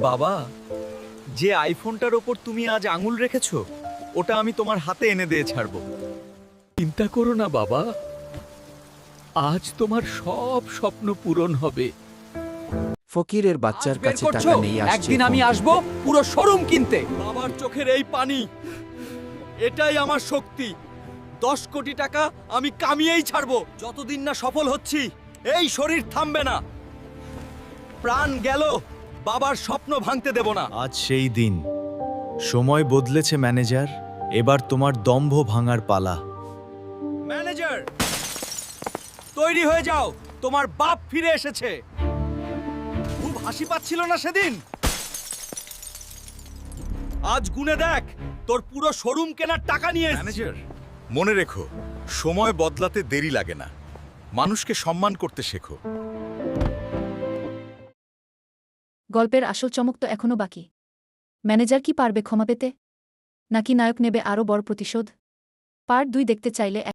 বাবা, যে আইফোনটার ওপর তুমি আজ আঙুল রেখেছো ওটা আমি তোমার হাতে এনে দিয়ে ছাড়বো। চিন্তা করো না বাবা, আজ তোমার সব স্বপ্ন পূরণ হবে। ফকিরের বাচ্চার বের কাছে করছো? টাকা নেই, আসছে একদিন ফোন আমি থেকে। আসবো পুরো শোরুম কিনতে। বাবার চোখের এই পানি, এটাই আমার শক্তি। 10 কোটি টাকা আমি কামিয়েই ছাড়বো। যতদিন না সফল হচ্ছি এই শরীর থামবে না। প্রাণ গেল, বাবার স্বপ্ন ভাঙতে দেব না। আজ সেই দিন। সময় বদলেছে ম্যানেজার, এবার তোমার দম্ভ ভাঙার পালা। ম্যানেজার, তৈরি হয়ে যাও, তোমার বাপ ফিরে এসেছে। খুব হাসি পাচ্ছিল না সেদিন? আজ গুনে দেখ, তোর পুরো শোরুম কেনার টাকা নিয়ে এসেছি। ম্যানেজার, মনে রেখো, সময় বদলাতে দেরি লাগে না। মানুষকে সম্মান করতে শেখো। গল্পের আসল চমক তো এখনো বাকি। ম্যানেজার কি পারবে ক্ষমা পেতে, নাকি নায়ক নেবে আরও বড় প্রতিশোধ? পার্ট 2 দেখতে চাইলে